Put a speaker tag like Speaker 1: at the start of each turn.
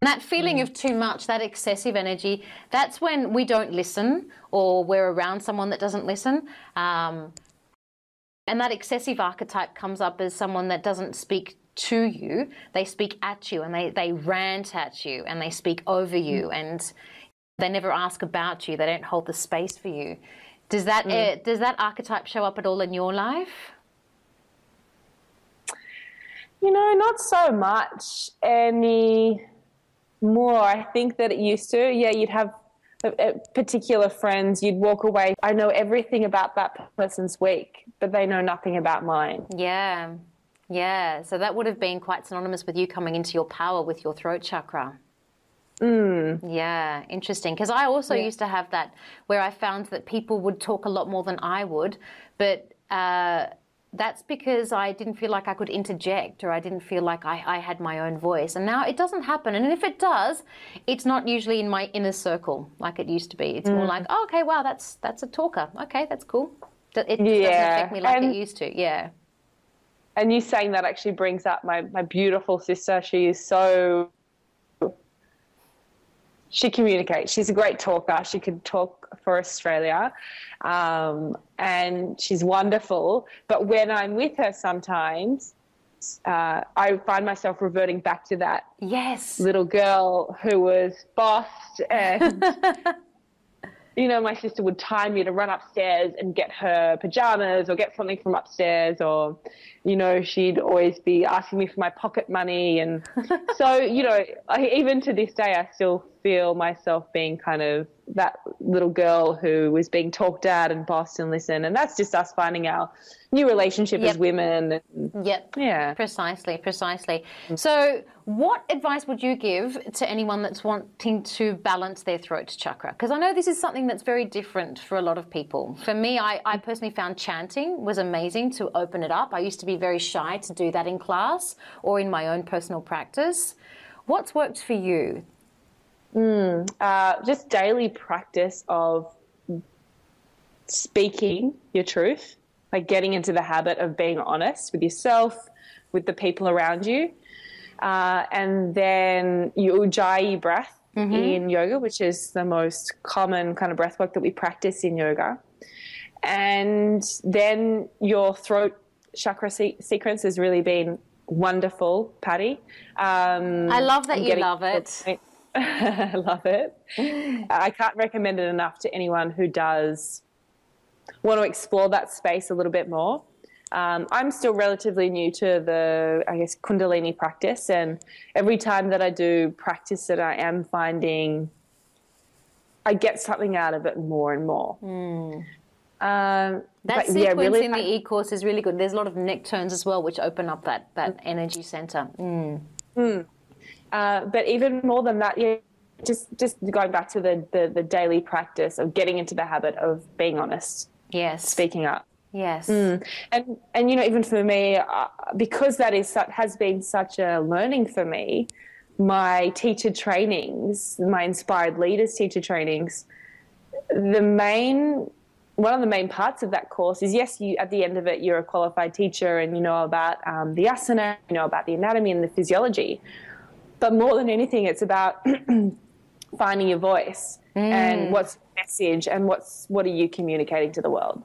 Speaker 1: That feeling of too much, that excessive energy, that's when we don't listen or we're around someone that doesn't listen. And that excessive archetype comes up as someone that doesn't speak to you. They speak at you, and they rant at you, and they speak over you, and they never ask about you. They don't hold the space for you. Does that archetype show up at all in your life?
Speaker 2: You know, not so much anymore. I think that it used to. Yeah, you'd have particular friends, you'd walk away. I know everything about that person's week, but they know nothing about mine.
Speaker 1: Yeah. Yeah. So that would have been quite synonymous with you coming into your power with your throat chakra. Yeah, interesting. Because I also used to have that, where I found that people would talk a lot more than I would, but that's because I didn't feel like I could interject, or I didn't feel like I had my own voice. And now it doesn't happen. And if it does, it's not usually in my inner circle like it used to be. It's more like, oh, okay, wow, that's a talker. Okay, that's cool. It doesn't affect me like it used to. Yeah.
Speaker 2: And you saying that actually brings up my beautiful sister. She communicates. She's a great talker. She could talk for Australia, and she's wonderful. But when I'm with her sometimes, I find myself reverting back to that little girl who was bossed, and you know, my sister would time me to run upstairs and get her pajamas or get something from upstairs, or, you know, she'd always be asking me for my pocket money. And so, you know, even to this day, I still feel myself being kind of that little girl who was being talked at and bossed and listened. And that's just us finding our new relationship as women. Yeah.
Speaker 1: Precisely. So what advice would you give to anyone that's wanting to balance their throat chakra? Because I know this is something that's very different for a lot of people. For me, I personally found chanting was amazing to open it up. I used to be very shy to do that in class or in my own personal practice. What's worked for you?
Speaker 2: Just daily practice of speaking your truth, like getting into the habit of being honest with yourself, with the people around you. And then your Ujjayi breath in yoga, which is the most common kind of breath work that we practice in yoga. And then your throat chakra sequence has really been wonderful, Patty.
Speaker 1: I love that you love it.
Speaker 2: I love it. I can't recommend it enough to anyone who does want to explore that space a little bit more. I'm still relatively new to the, I guess, kundalini practice, and every time that I do practice it, I am finding I get something out of it more and more.
Speaker 1: That sequence in the e-course is really good. There's a lot of neck turns as well, which open up that energy center.
Speaker 2: But even more than that, just going back to the daily practice of getting into the habit of being honest.
Speaker 1: Yes.
Speaker 2: Speaking up.
Speaker 1: Yes.
Speaker 2: And you know, even for me, because that has been such a learning for me, my teacher trainings, my Inspired Leaders teacher trainings, one of the main parts of that course is, yes, you at the end of it, you're a qualified teacher and you know about the asana, you know about the anatomy and the physiology. But more than anything, it's about finding your voice and what's the message and what are you communicating to the world.